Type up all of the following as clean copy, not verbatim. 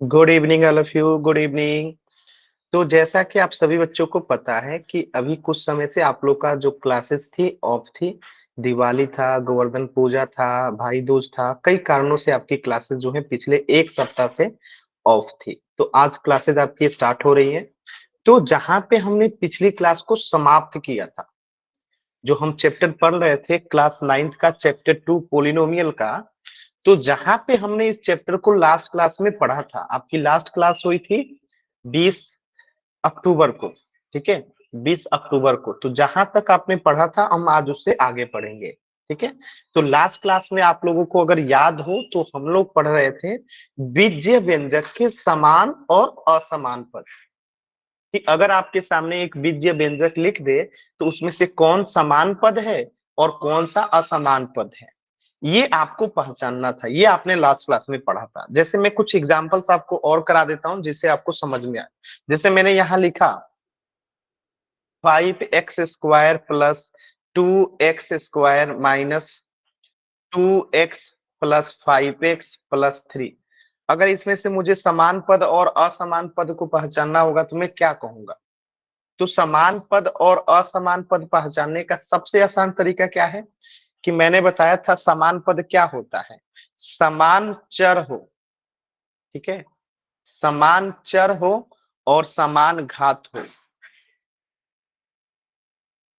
Good evening all of you, good evening. तो जैसा कि आप सभी बच्चों को पता है कि अभी कुछ समय से आप लोग का जो क्लासेस थी ऑफ थी। दिवाली था, गोवर्धन पूजा था, भाई दूज था, कई कारणों से आपकी क्लासेस जो है पिछले एक सप्ताह से ऑफ थी। तो आज क्लासेस आपकी स्टार्ट हो रही है। तो जहां पे हमने पिछली क्लास को समाप्त किया था, जो हम चैप्टर पढ़ रहे थे क्लास 9th का चैप्टर 2 पोलिनोमियल का, तो जहां पे हमने इस चैप्टर को लास्ट क्लास में पढ़ा था, आपकी लास्ट क्लास हुई थी 20 अक्टूबर को। ठीक है, 20 अक्टूबर को। तो जहां तक आपने पढ़ा था हम आज उससे आगे पढ़ेंगे। ठीक है, तो लास्ट क्लास में आप लोगों को अगर याद हो तो हम लोग पढ़ रहे थे बीजीय व्यंजक के समान और असमान पद। कि अगर आपके सामने एक बीजीय व्यंजक लिख दे तो उसमें से कौन समान पद है और कौन सा असमान पद है, ये आपको पहचानना था। ये आपने लास्ट क्लास में पढ़ा था। जैसे मैं कुछ एग्जांपल्स आपको और करा देता हूं जिससे आपको समझ में आए। जैसे मैंने यहाँ लिखा 5x² plus 2x² minus 2x plus 5x plus 3। अगर इसमें से मुझे समान पद और असमान पद को पहचानना होगा तो मैं क्या कहूंगा? तो समान पद और असमान पद पहचानने का सबसे आसान तरीका क्या है कि मैंने बताया था समान पद क्या होता है। समान चर हो, ठीक है, समान चर हो और समान घात हो,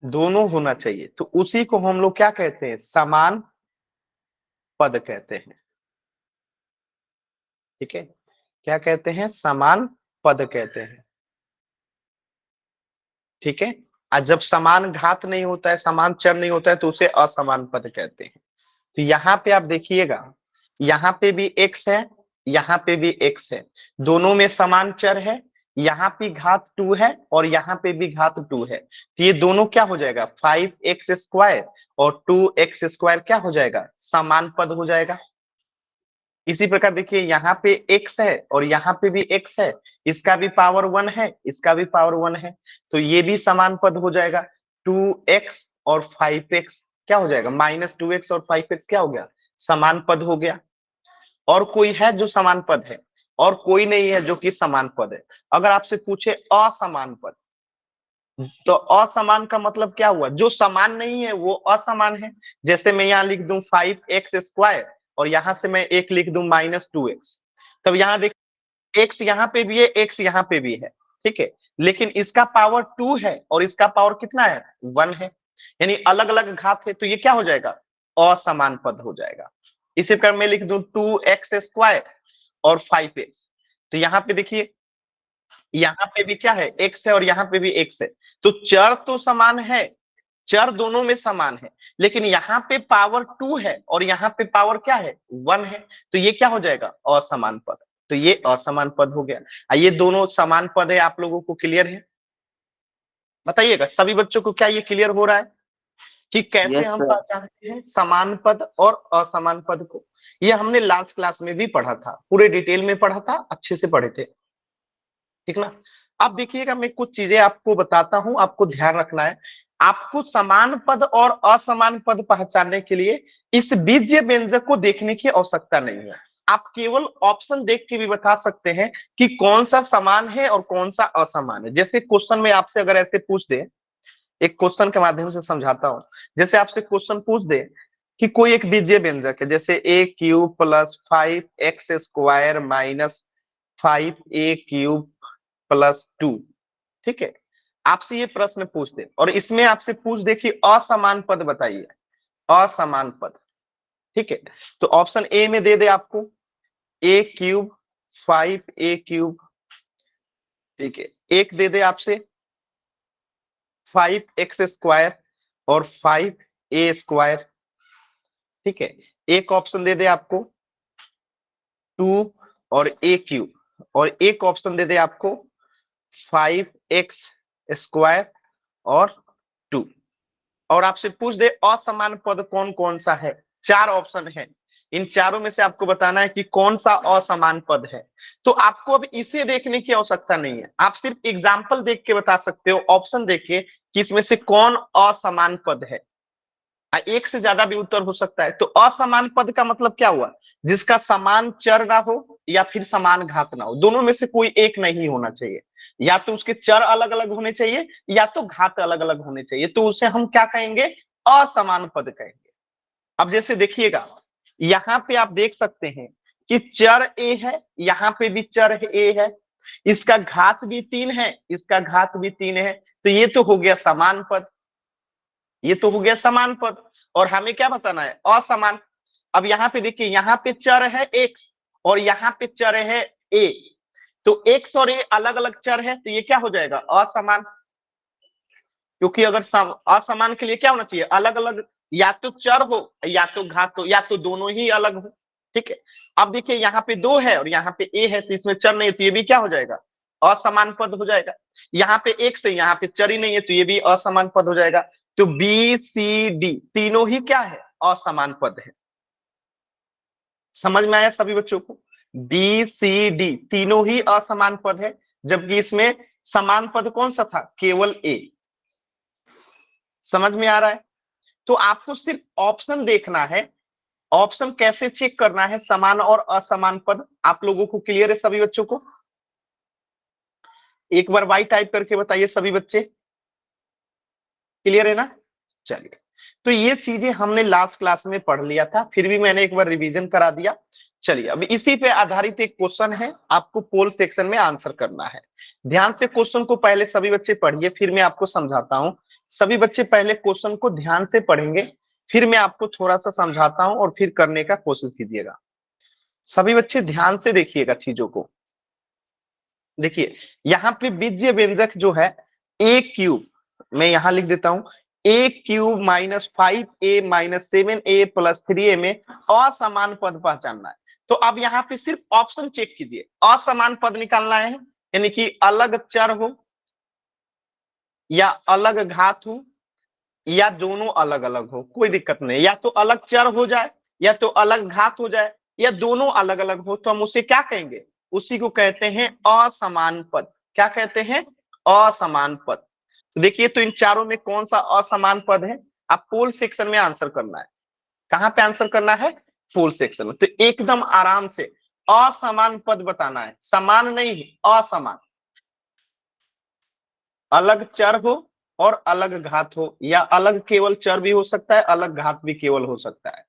दोनों होना चाहिए। तो उसी को हम लोग क्या कहते हैं? समान पद कहते हैं। ठीक है, क्या कहते हैं? समान पद कहते हैं। ठीक है, और जब समान घात नहीं होता है, समान चर नहीं होता है, तो उसे असमान पद कहते हैं। तो यहाँ पे आप देखिएगा, यहाँ पे भी x है, यहाँ पे भी x है, दोनों में समान चर है। यहाँ पे घात 2 है और यहाँ पे भी घात 2 है। तो ये दोनों क्या हो जाएगा? 5x² और 2x² क्या हो जाएगा? समान पद हो जाएगा। इसी प्रकार देखिए, यहाँ पे x है और यहाँ पे भी x है, इसका भी पावर 1 है, इसका भी पावर 1 है, तो ये भी समान पद हो जाएगा। 2x और 5x क्या हो जाएगा? -2x और 5x क्या हो गया? समान पद हो गया। और कोई है जो समान पद है? और कोई नहीं है जो कि समान पद है। अगर आपसे पूछे असमान पद, तो असमान का मतलब क्या हुआ? जो समान नहीं है वो असमान है। जैसे मैं यहाँ लिख दूं 5x² और यहाँ से मैं एक लिख दूं -2x, तब यहाँ देख x यहाँ पे भी है, x यहाँ पे भी है। ठीक है, लेकिन इसका पावर 2 है और इसका पावर कितना है? 1 है, यानी अलग अलग घात है। तो ये क्या हो जाएगा? असमान पद हो जाएगा। इसी प्रकार मैं लिख दूं 2x² और 5x, तो यहाँ पे देखिए, यहाँ पे भी क्या है? x है और यहाँ पे भी x है। तो चर तो समान है, चर दोनों में समान है, लेकिन यहाँ पे पावर 2 है और यहाँ पे पावर क्या है? 1 है। तो ये क्या हो जाएगा? असमान पद। तो ये असमान पद हो गया। ये दोनों समान पद है, आप लोगों को क्लियर है? बताइएगा सभी बच्चों को, क्या ये क्लियर हो रहा है कि कैसे यस हम सर। पहचानते हैं समान पद और असमान पद को? ये हमने लास्ट क्लास में भी पढ़ा था, पूरे डिटेल में पढ़ा था, अच्छे से पढ़े थे। ठीक ना? अब देखिएगा, मैं कुछ चीजें आपको बताता हूं, आपको ध्यान रखना है। आपको समान पद और असमान पद पहचानने के लिए इस बीजीय व्यंजक को देखने की आवश्यकता नहीं है। आप केवल ऑप्शन देख के भी बता सकते हैं कि कौन सा समान है और कौन सा असमान है। जैसे क्वेश्चन में आपसे अगर ऐसे पूछ दे, एक क्वेश्चन के माध्यम से समझाता हूं। जैसे आपसे क्वेश्चन पूछ दे कि कोई एक बीजीय व्यंजक है, जैसे a³ plus 5x² minus 5a³ plus 2। ठीक है, आपसे ये प्रश्न पूछ दे और इसमें आपसे पूछ दे कि असमान पद बताइए, असमान पद। ठीक है, तो ऑप्शन ए में दे दे आपको a³, 5a³। ठीक है, एक दे दे आपसे 5x² और 5a²। ठीक है, एक ऑप्शन दे दे आपको 2 और a³ और एक ऑप्शन दे दे आपको 5x² और 2। और आपसे पूछ दे असमान पद कौन कौन सा है। 4 ऑप्शन है, इन चारों में से आपको बताना है कि कौन सा असमान पद है। तो आपको अब इसे देखने की आवश्यकता नहीं है, आप सिर्फ एग्जाम्पल देख के बता सकते हो, ऑप्शन देख के, कि इसमें से कौन असमान पद है। एक से ज्यादा भी उत्तर हो सकता है। तो असमान पद का मतलब क्या हुआ? जिसका समान चर ना हो या फिर समान घात ना हो, दोनों में से कोई एक नहीं होना चाहिए। या तो उसके चर अलग अलग होने चाहिए या तो घात अलग अलग होने चाहिए, तो उसे हम क्या कहेंगे, असमान पद कहेंगे। अब जैसे देखिएगा, यहां पे आप देख सकते हैं कि चर ए है, यहां पे भी चर ए है, इसका घात भी 3 है, इसका घात भी 3 है, तो ये तो हो गया समान पद, ये तो हो गया समान पद। और हमें क्या बताना है, असमान। अब यहाँ पे देखिए, यहाँ पे चर है x और यहाँ पे चर है a, तो x और a अलग अलग चर है, तो ये क्या हो जाएगा, असमान। क्योंकि अगर असमान के लिए क्या होना चाहिए, अलग अलग, या तो चर हो या तो घात हो या तो दोनों ही अलग हो। ठीक है, अब देखिए यहाँ पे 2 है और यहाँ पे a है, तो इसमें चर नहीं है, तो ये भी क्या हो जाएगा, असमान पद हो जाएगा। यहाँ पे x है, यहाँ पे चर ही नहीं है, तो ये भी असमान पद हो जाएगा। तो बी सी डी तीनों ही क्या है, असमान पद है। समझ में आया सभी बच्चों को, बी सी डी तीनों ही असमान पद है, जबकि इसमें समान पद कौन सा था, केवल ए। समझ में आ रहा है। तो आपको सिर्फ ऑप्शन देखना है, ऑप्शन कैसे चेक करना है, समान और असमान पद। आप लोगों को क्लियर है सभी बच्चों को, एक बार वाई टाइप करके बताइए सभी बच्चे, क्लियर है ना। चलिए, तो ये चीजें हमने लास्ट क्लास में पढ़ लिया था, फिर भी मैंने एक बार रिवीजन करा दिया। चलिए, अब इसी पे आधारित एक क्वेश्चन है, आपको पोल सेक्शन में आंसर करना है। ध्यान से क्वेश्चन को पहले सभी बच्चे पढ़िए, फिर मैं आपको समझाता हूं। सभी बच्चे पहले क्वेश्चन को ध्यान से पढ़ेंगे, फिर मैं आपको थोड़ा सा समझाता हूं और फिर करने का कोशिश कीजिएगा। सभी बच्चे ध्यान से देखिएगा चीजों को। देखिए, यहाँ पे बीजीय व्यंजक जो है ए क्यूब, मैं यहां लिख देता हूं, a cube minus 5a minus 7a plus 3a में असमान पद पहचानना है। तो अब यहाँ पे सिर्फ ऑप्शन चेक कीजिए, असमान पद निकालना है, यानी कि अलग चर हो या अलग घात हो या दोनों अलग अलग हो, कोई दिक्कत नहीं, या तो अलग चर हो जाए या तो अलग घात हो जाए या दोनों अलग अलग हो, तो हम उसे क्या कहेंगे, उसी को कहते हैं असमान पद। क्या कहते हैं, असमान पद। तो देखिए, तो इन चारों में कौन सा असमान पद है, आप पोल सेक्शन में आंसर करना है। कहां पे आंसर करना है, पोल सेक्शन में। तो एकदम आराम से असमान पद बताना है, समान नहीं, असमान। अलग चर हो और अलग घात हो, या अलग केवल चर भी हो सकता है, अलग घात भी केवल हो सकता है।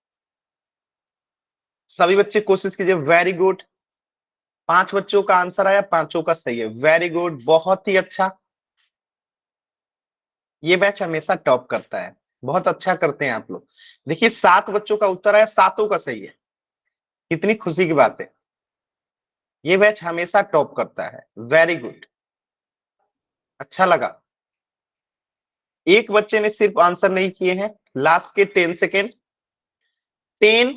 सभी बच्चे कोशिश कीजिए, वेरी गुड। 5 बच्चों का आंसर आया, पांचों का सही है, वेरी गुड, बहुत ही अच्छा। ये बैच हमेशा टॉप करता है, बहुत अच्छा करते हैं आप लोग। देखिए, 7 बच्चों का उत्तर आया, सातों का सही है, कितनी खुशी की बात है। ये बैच हमेशा टॉप करता है, वेरी गुड, अच्छा लगा। एक बच्चे ने सिर्फ आंसर नहीं किए हैं, लास्ट के 10 सेकेंड, 10,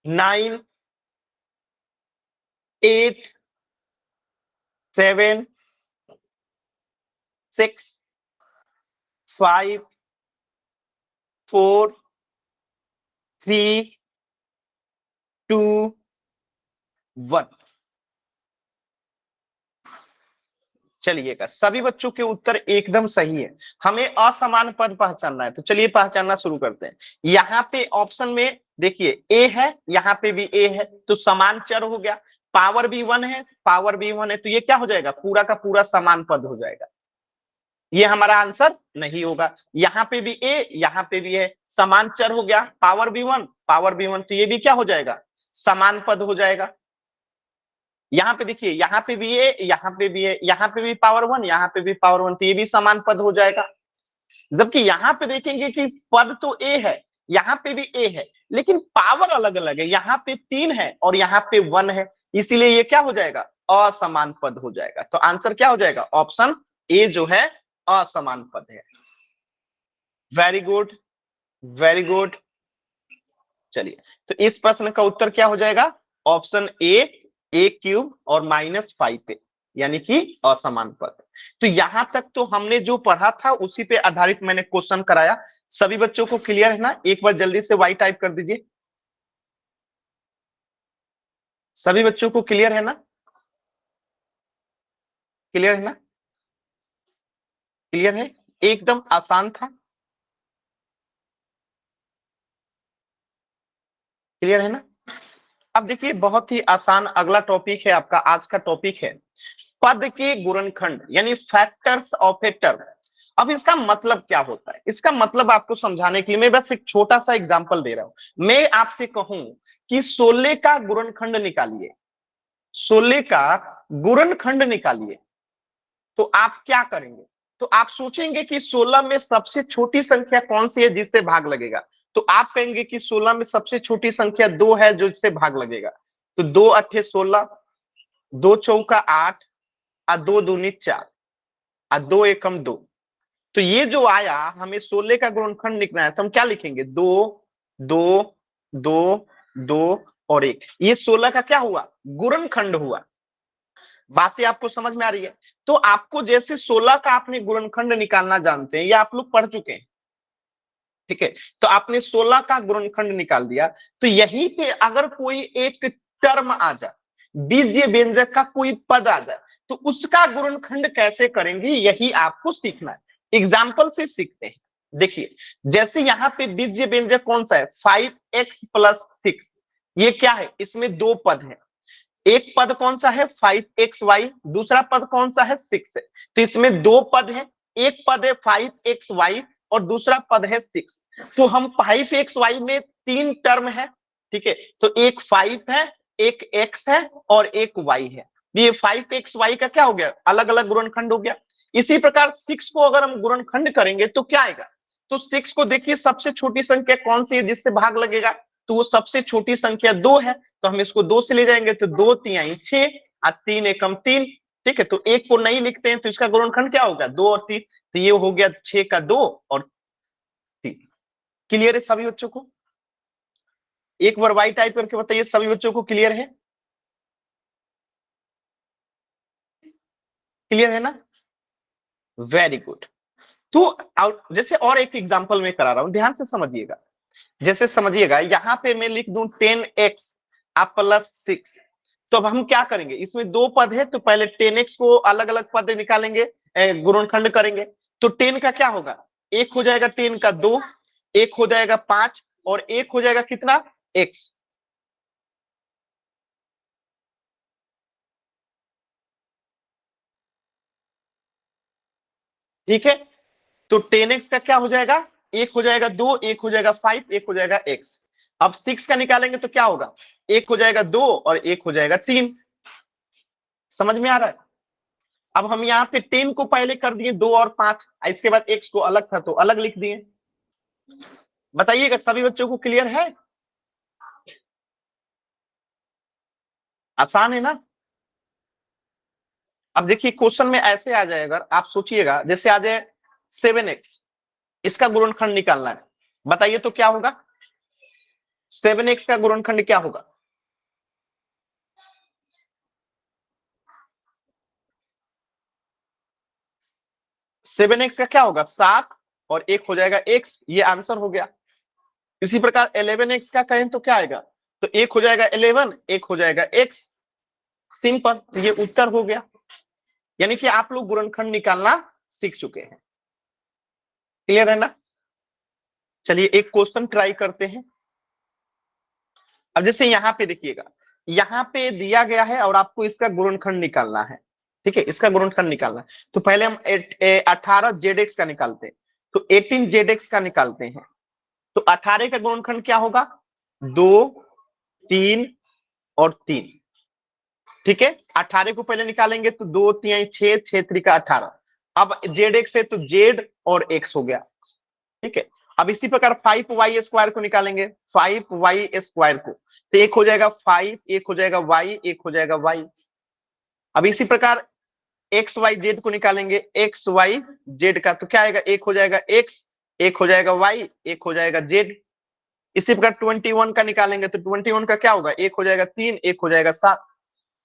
9, 8, 7, 6, 5, 4, 3, 2, 1। चलिएगा, सभी बच्चों के उत्तर एकदम सही है। हमें असमान पद पहचानना है, तो चलिए पहचानना शुरू करते हैं। यहाँ पे ऑप्शन में देखिए ए है, यहाँ पे भी ए है, तो समान चर हो गया। पावर भी 1 है, पावर भी 1 है, तो ये क्या हो जाएगा, पूरा का पूरा समान पद हो जाएगा। ये हमारा आंसर नहीं होगा। यहाँ पे भी ए, यहाँ पे भी है, समान चर हो गया, पावर भी 1, पावर भी 1, तो ये भी क्या हो जाएगा, समान पद हो जाएगा। यहाँ पे देखिए, यहाँ पे भी है, यहाँ पे भी है, यहाँ पे भी पावर 1, यहाँ पे भी पावर 1, तो ये भी समान पद हो जाएगा। जबकि यहाँ पे देखेंगे कि पद तो ए है, यहाँ पे भी ए है, लेकिन पावर अलग अलग है, यहाँ पे 3 है और यहाँ पे 1 है, इसीलिए ये क्या हो जाएगा, असमान पद हो जाएगा। तो आंसर क्या हो जाएगा, ऑप्शन ए जो है असमान पद है। Very good, very good. चलिए, तो इस प्रश्न का उत्तर क्या हो जाएगा, ऑप्शन ए क्यूब और -5 पे, यानी कि असमान पद। तो यहां तक तो हमने जो पढ़ा था उसी पे आधारित मैंने क्वेश्चन कराया। सभी बच्चों को क्लियर है ना, एक बार जल्दी से वाई टाइप कर दीजिए। सभी बच्चों को क्लियर है ना, क्लियर है ना, क्लियर है, एकदम आसान था, क्लियर है ना। अब देखिए बहुत ही आसान अगला टॉपिक है आपका, आज का टॉपिक है पद के गुणनखंड यानी फैक्टर्स ऑफ ए टर्म। अब इसका मतलब क्या होता है, इसका मतलब आपको समझाने के लिए मैं बस एक छोटा सा एग्जांपल दे रहा हूं। मैं आपसे कहूं कि 16 का गुणनखंड निकालिए, 16 का गुणनखंड निकालिए, तो आप क्या करेंगे? तो आप सोचेंगे कि 16 में सबसे छोटी संख्या कौन सी है जिससे भाग लगेगा। तो आप कहेंगे कि 16 में सबसे छोटी संख्या 2 है जो इससे भाग लगेगा। तो 2 अट्ठे 16, 2 चौका 8, और 2 दूनी 4, और 2 एकम 2। तो ये जो आया हमें 16 का गुणनखंड लिखना है, तो हम क्या लिखेंगे? 2 2 2 2 और 1। ये 16 का क्या हुआ? गुणनखंड हुआ। बातें आपको समझ में आ रही है? तो आपको जैसे 16 का आपने गुणनखंड निकालना जानते हैं, या आप लोग पढ़ चुके हैं, ठीक है? तो आपने 16 का गुणनखंड निकाल दिया, तो यहीं पे अगर कोई एक टर्म आ जाए, बीजीय व्यंजक का कोई पद आ जाए, तो उसका गुणनखंड कैसे करेंगे यही आपको सीखना है। एग्जाम्पल से सीखते हैं। देखिए जैसे यहाँ पे बीजीय व्यंजक कौन सा है? 5x plus 6। ये क्या है? इसमें दो पद है। एक पद कौन सा है? 5xy, दूसरा पद कौन सा है? 6 है। तो इसमें दो पद है, एक पद है 5xy और दूसरा पद है 6। तो हम 5xy में तीन टर्म है, ठीक है? तो एक 5 है, एक x है और एक y है। ये 5xy का क्या हो गया? अलग अलग गुणनखंड हो गया। इसी प्रकार 6 को अगर हम गुणनखंड करेंगे तो क्या आएगा? तो 6 को देखिए सबसे छोटी संख्या कौन सी है जिससे भाग लगेगा? तो वो सबसे छोटी संख्या 2 है, तो हम इसको 2 से ले जाएंगे, तो 2 तिहाई 6 और 3 एकम 3। ठीक है, तो एक को नहीं लिखते हैं तो इसका गुणनखंड क्या होगा? 2 और 3। तो ये हो गया 6 का 2 और 3। क्लियर है सभी बच्चों को? एक बार वाई टाइप करके बताइए, सभी बच्चों को क्लियर है? क्लियर है ना? Very good. तो जैसे और एक एग्जांपल मैं करा रहा हूं, ध्यान से समझिएगा। जैसे समझिएगा यहाँ पे मैं लिख दूं 10x आप प्लस 6। तो अब हम क्या करेंगे? इसमें दो पद है, तो पहले 10x को अलग अलग पद निकालेंगे, गुणनखंड करेंगे। तो 10 का क्या होगा? एक हो जाएगा 10 का 2, एक हो जाएगा 5 और एक हो जाएगा कितना? x। ठीक है, तो 10x का क्या हो जाएगा? एक हो जाएगा 2, एक हो जाएगा 5, एक हो जाएगा x। अब 6 का निकालेंगे तो क्या होगा? एक हो जाएगा 2 और एक हो जाएगा 3। समझ में आ रहा है? अब हम यहाँ पे 10 को पहले कर दिए 2 और 5, इसके बाद x को अलग था तो अलग लिख दिए। बताइएगा सभी बच्चों को क्लियर है? आसान है ना? अब देखिए क्वेश्चन में ऐसे आ जाए, अगर आप सोचिएगा जैसे आ जाए 7x, इसका गुणनखंड निकालना है, बताइए तो क्या होगा? 7x का गुणनखंड क्या होगा? 7x का क्या होगा? 7 और एक हो जाएगा x, ये आंसर हो गया। इसी प्रकार 11x का कहें तो क्या आएगा? तो एक हो जाएगा 11, एक हो जाएगा x। सिंपल, तो ये उत्तर हो गया। यानी कि आप लोग गुणनखंड निकालना सीख चुके हैं। क्लियर है ना? चलिए एक क्वेश्चन ट्राई करते हैं। अब जैसे यहाँ पे देखिएगा, यहाँ पे दिया गया है और आपको इसका गुणनखंड निकालना है। ठीक है, इसका गुणनखंड निकालना है। तो पहले हम 18 ZX का निकालते हैं, तो 18 ZX का निकालते हैं। तो 18 का गुणनखंड क्या होगा? 2 3 और 3। ठीक है, 18 को पहले निकालेंगे तो 2 3 6, 6 3 18। अब ZX है तो Z और X हो गया। ठीक है, अब इसी प्रकार 5y² को निकालेंगे, 5y² को, तो एक हो जाएगा 5, एक हो जाएगा y, एक हो जाएगा y। अब इसी प्रकार xyz को निकालेंगे, xyz का, तो क्या आएगा? एक हो जाएगा x, एक हो जाएगा y, एक हो जाएगा z। इसी प्रकार 21 का निकालेंगे, तो 21 का क्या होगा? एक हो जाएगा 3, एक हो जाएगा 7।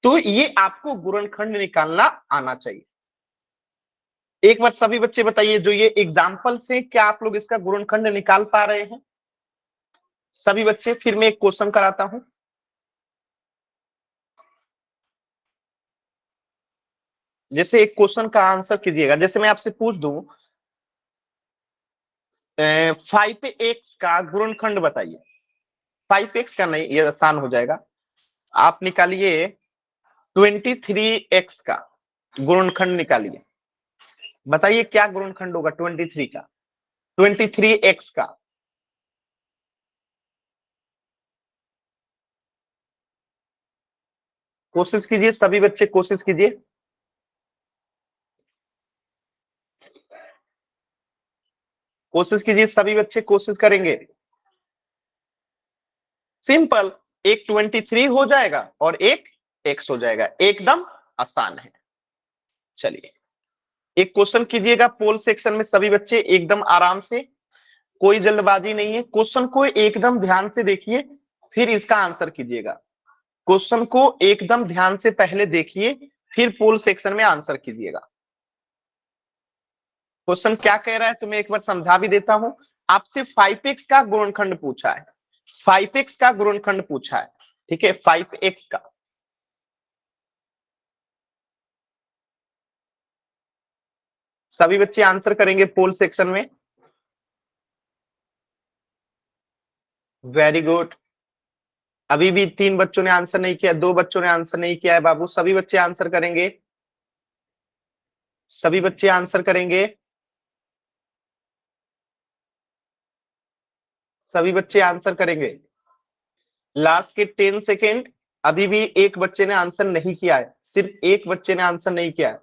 तो ये आपको गुणनखंड निकालना आना चाहिए। एक बार सभी बच्चे बताइए, जो ये एग्जाम्पल से क्या आप लोग इसका गुणनखंड निकाल पा रहे हैं? सभी बच्चे, फिर मैं एक क्वेश्चन कराता हूं। जैसे एक क्वेश्चन का आंसर कीजिएगा, जैसे मैं आपसे पूछ दूं 5x का गुणनखंड बताइए। 5x का नहीं, ये आसान हो जाएगा। आप निकालिए 23x का गुणनखंड निकालिए। बताइए क्या गुणनखंड होगा 23 का, 23x का। कोशिश कीजिए सभी बच्चे, कोशिश कीजिए। कोशिश कीजिए सभी बच्चे, कोशिश करेंगे। सिंपल, एक 23 हो जाएगा और एक x हो जाएगा, एकदम आसान है। चलिए एक क्वेश्चन कीजिएगा पोल सेक्शन में सभी बच्चे, एकदम आराम से, कोई जल्दबाजी नहीं है। क्वेश्चन को एकदम ध्यान से देखिए, फिर इसका आंसर कीजिएगा। क्वेश्चन को एकदम ध्यान से पहले देखिए, फिर पोल सेक्शन में आंसर कीजिएगा। क्वेश्चन क्या कह रहा है तुम्हें एक बार समझा भी देता हूं। आपसे 5x का गुणनखंड पूछा है, 5x का गुणनखंड पूछा है, ठीक है, 5x का। सभी बच्चे आंसर करेंगे पोल सेक्शन में। Very good. अभी भी 3 बच्चों ने आंसर नहीं किया, 2 बच्चों ने आंसर नहीं किया है बाबू। सभी बच्चे आंसर करेंगे, सभी बच्चे आंसर करेंगे, सभी बच्चे आंसर करेंगे। लास्ट के 10 सेकेंड। अभी भी एक बच्चे ने आंसर नहीं किया है, सिर्फ एक बच्चे ने आंसर नहीं किया है।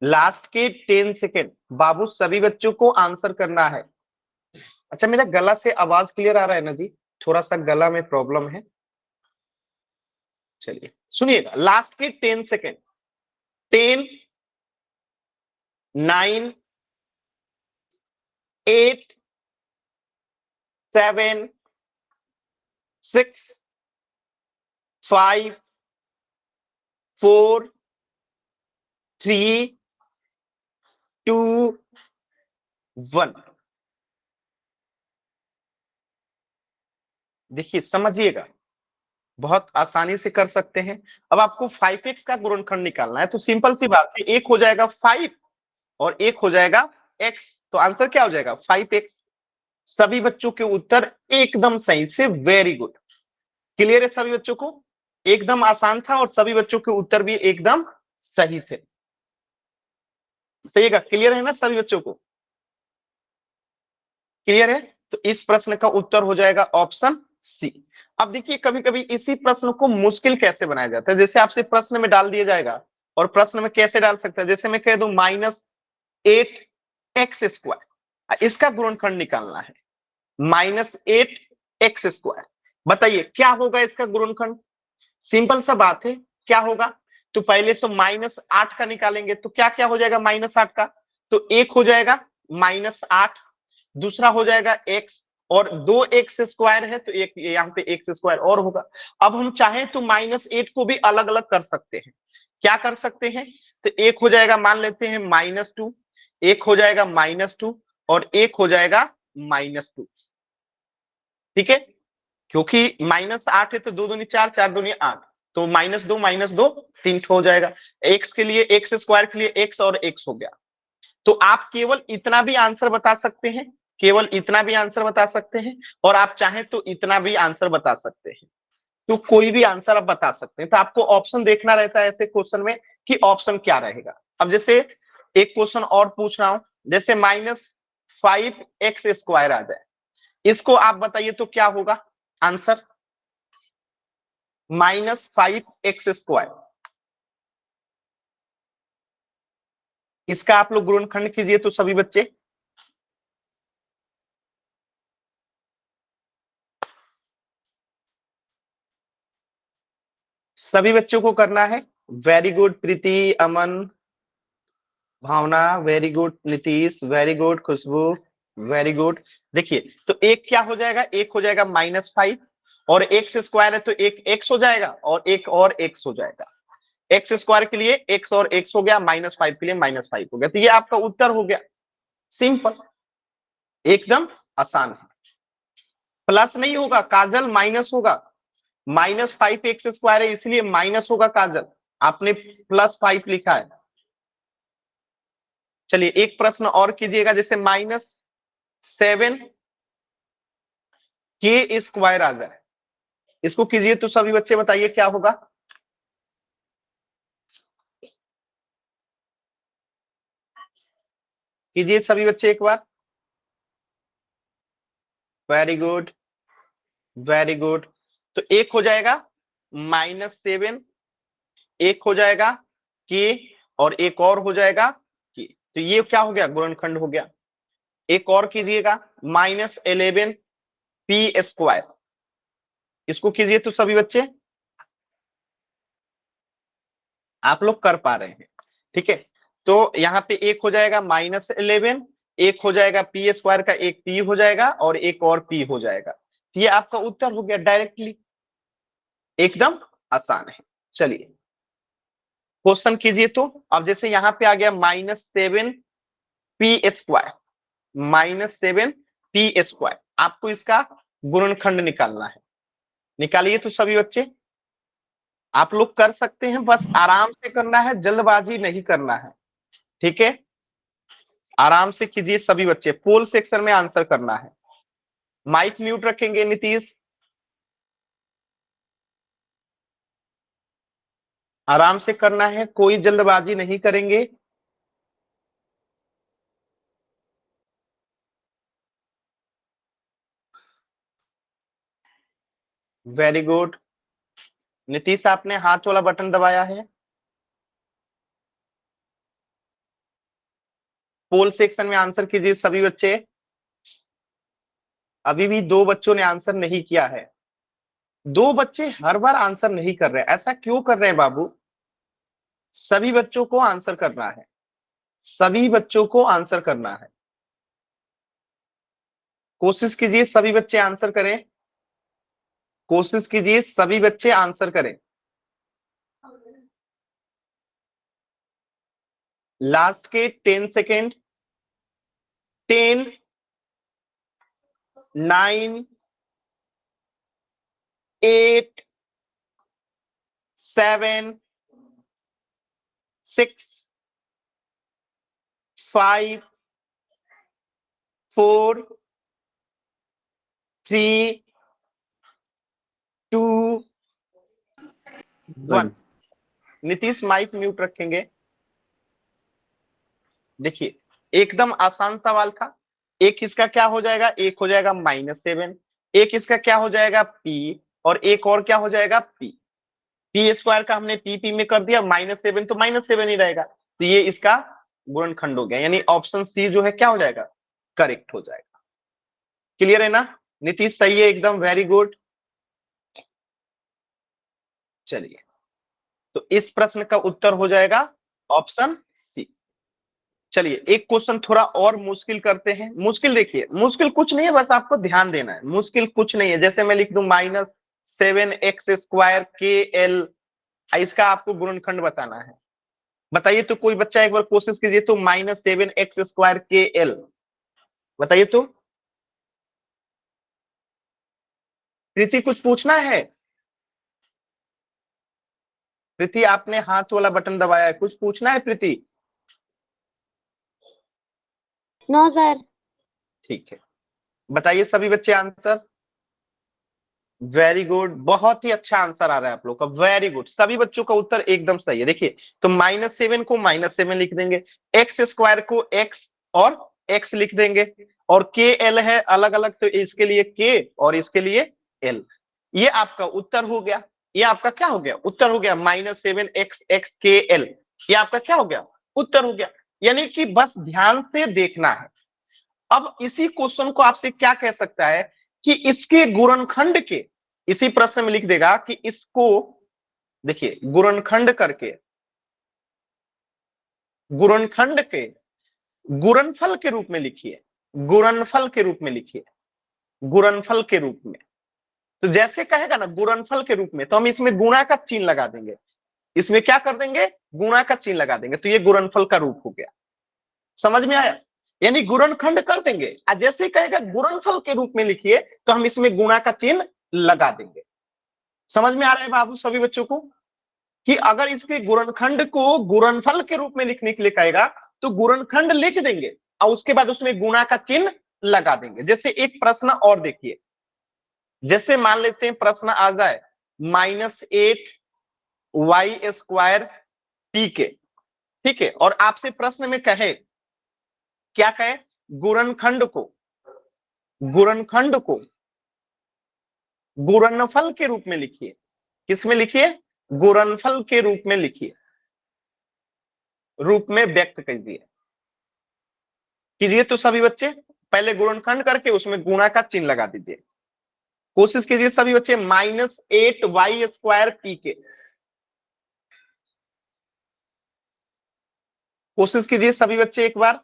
लास्ट के 10 सेकेंड बाबू, सभी बच्चों को आंसर करना है। अच्छा मेरा गला से आवाज क्लियर आ रहा है ना जी? थोड़ा सा गला में प्रॉब्लम है। चलिए सुनिएगा, लास्ट के 10 सेकेंड। 10, 9, 8, 7, 6, 5, 4, 3, 2, 1। देखिए समझिएगा, बहुत आसानी से कर सकते हैं। अब आपको 5x का गुणनखंड निकालना है, तो सिंपल सी बात है, एक हो जाएगा 5 और एक हो जाएगा x, तो आंसर क्या हो जाएगा 5x। सभी बच्चों के उत्तर एकदम सही से, वेरी गुड। क्लियर है सभी बच्चों को? एकदम आसान था और सभी बच्चों के उत्तर भी एकदम सही थे। सही है, क्लियर है ना सभी बच्चों को? क्लियर है? तो इस प्रश्न का उत्तर हो जाएगा ऑप्शन सी। अब देखिए कभी कभी इसी प्रश्न को मुश्किल कैसे बनाया जाता है, जैसे आपसे प्रश्न में डाल दिया जाएगा, और प्रश्न में कैसे डाल सकता है, जैसे मैं कह दूं -8x², इसका गुणनखंड निकालना है, -8x²। बताइए क्या होगा इसका गुणनखंड? सिंपल सा बात है, क्या होगा? तो पहले से -8 का निकालेंगे, तो क्या क्या हो जाएगा -8 का? तो एक हो जाएगा -8, दूसरा हो जाएगा x, और 2x² है तो एक यहाँ पे x² और होगा। अब हम चाहें तो -8 को भी अलग अलग कर सकते हैं। क्या कर सकते हैं? तो एक हो जाएगा, मान लेते हैं -2, एक हो जाएगा -2, और एक हो जाएगा -2। ठीक है, क्योंकि -8 है तो 2 दूनी 4, 4 दूनी 8, तो -2 3 हो जाएगा। x के लिए, x² के लिए x और x हो गया। तो आप केवल इतना भी आंसर बता सकते हैं, केवल इतना भी आंसर बता सकते हैं, और आप चाहें तो इतना भी आंसर बता सकते हैं। तो कोई भी आंसर आप बता सकते हैं। तो आपको ऑप्शन देखना रहता है ऐसे क्वेश्चन में कि ऑप्शन क्या रहेगा। अब जैसे एक क्वेश्चन और पूछ रहा हूं, जैसे -5x² आ जाए, इसको आप बताइए तो क्या होगा आंसर? -5x², इसका आप लोग गुणनखंड कीजिए तो सभी बच्चे। सभी बच्चों को करना है। Very good Preeti, Aman, Bhavna, very good Nitish, very good Khushboo, very good. देखिए तो एक क्या हो जाएगा, एक हो जाएगा -5, और x² है तो एक x हो जाएगा, और एक और x हो जाएगा। x² के लिए x और x हो गया, -5 के लिए -5 हो गया। तो ये आपका उत्तर हो गया, सिंपल, एकदम आसान है। प्लस नहीं होगा काजल, माइनस होगा। -5x² है इसलिए माइनस होगा काजल, आपने +5 लिखा है। चलिए एक प्रश्न और कीजिएगा, जैसे -7k² आ जाए, इसको कीजिए तो सभी बच्चे बताइए क्या होगा। कीजिए सभी बच्चे एक बार। Very good, very good. तो एक हो जाएगा -7, एक हो जाएगा के, और एक और हो जाएगा के। तो ये क्या हो गया, गुणनखंड हो गया। एक और कीजिएगा, -11p²। इसको कीजिए तो सभी बच्चे, आप लोग कर पा रहे हैं, ठीक है। तो यहाँ पे एक हो जाएगा -11, एक हो जाएगा p² का, एक p हो जाएगा और एक और p हो जाएगा। तो ये आपका उत्तर हो गया डायरेक्टली, एकदम आसान है। चलिए क्वेश्चन कीजिए तो। अब जैसे यहाँ पे आ गया -7p², -7p², आपको इसका गुणनखंड निकालना है। निकालिए तो सभी बच्चे, आप लोग कर सकते हैं, बस आराम से करना है, जल्दबाजी नहीं करना है, ठीक है। आराम से कीजिए सभी बच्चे, पोल सेक्शन में आंसर करना है। माइक म्यूट रखेंगे नीतीश, आराम से करना है, कोई जल्दबाजी नहीं करेंगे। Very good. नीतीश आपने हाथ वाला बटन दबाया है। पोल सेक्शन में आंसर कीजिए सभी बच्चे। अभी भी दो बच्चों ने आंसर नहीं किया है। दो बच्चे हर बार आंसर नहीं कर रहे, ऐसा क्यों कर रहे हैं बाबू। सभी बच्चों को आंसर करना है, सभी बच्चों को आंसर करना है। कोशिश कीजिए सभी बच्चे आंसर करें, कोशिश कीजिए सभी बच्चे आंसर करें। लास्ट के 10 सेकेंड। 10, 9, 8, 7, 6, 5, 4, 3, 2, 1। नीतीश माइक म्यूट रखेंगे। देखिए एकदम आसान सवाल था। एक इसका क्या हो जाएगा, एक हो जाएगा -7, एक इसका क्या हो जाएगा p, और एक और क्या हो जाएगा p। p² का हमने p में कर दिया, -7 तो -7 ही रहेगा, तो ये इसका गुणनखंड हो गया, यानी ऑप्शन सी जो है क्या हो जाएगा, करेक्ट हो जाएगा। क्लियर है ना नीतीश, सही है एकदम, वेरी गुड। चलिए तो इस प्रश्न का उत्तर हो जाएगा ऑप्शन सी। चलिए एक क्वेश्चन थोड़ा और मुश्किल करते हैं। मुश्किल देखिए, मुश्किल कुछ नहीं है, बस आपको ध्यान देना है, मुश्किल कुछ नहीं है। जैसे मैं लिख दूं -7x² इसका आपको गुणनखंड बताना है। बताइए तो, कोई बच्चा एक बार कोशिश कीजिए तो, -7x², बताइए तो। प्रीति कुछ पूछना है? प्रीति आपने हाथ वाला बटन दबाया है, कुछ पूछना है प्रीति? No sir. ठीक है, बताइए सभी बच्चे आंसर। वेरी गुड, बहुत ही अच्छा आंसर आ रहा है आप लोग का, वेरी गुड। सभी बच्चों का उत्तर एकदम सही है। देखिए तो -7 को -7 लिख देंगे, x² को x और x लिख देंगे, और के एल है अलग अलग, तो इसके लिए k और इसके लिए l। ये आपका उत्तर हो गया। ये आपका क्या हो गया, उत्तर हो गया, -7xxkl। ये आपका क्या हो गया, उत्तर हो गया। यानी कि बस ध्यान से देखना है। अब इसी क्वेश्चन को आपसे क्या कह सकता है कि इसके गुणनखंड के, इसी प्रश्न में लिख देगा कि इसको, देखिए गुणनखंड करके, गुणनखंड के गुणनफल के रूप में लिखिए, गुणनफल के रूप में लिखिए, गुणनफल के रूप में। तो जैसे कहेगा ना गुणनफल के रूप में, तो हम इसमें गुणा का चिन्ह लगा देंगे, इसमें क्या कर देंगे, गुणा का चिन्ह लगा देंगे, तो ये गुणनफल का रूप हो गया। समझ में आया? यानी गुणनखंड कर देंगे, और जैसे ही कहेगा गुणनफल के रूप में लिखिए, तो हम इसमें गुणा का चिन्ह लगा देंगे। समझ में आ रहा है बाबू सभी बच्चों को, कि अगर इसके गुणनखंड को गुणनफल के रूप में लिखने के लिए कहेगा, तो गुणनखंड लिख देंगे और उसके बाद उसमें गुणा का चिन्ह लगा देंगे। जैसे एक प्रश्न और देखिए, जैसे मान लेते हैं प्रश्न आ जाए -8y² p के, ठीक है, और आपसे प्रश्न में कहे, क्या कहे, गुणनखंड को गुणनफल के रूप में लिखिए। किसमें लिखिए? गुणनफल के रूप में लिखिए, रूप में व्यक्त कीजिए तो सभी बच्चे पहले गुणनखंड करके उसमें गुणा का चिन्ह लगा दीजिए। कोशिश कीजिए सभी बच्चे, -8y² p के, कोशिश कीजिए सभी बच्चे एक बार,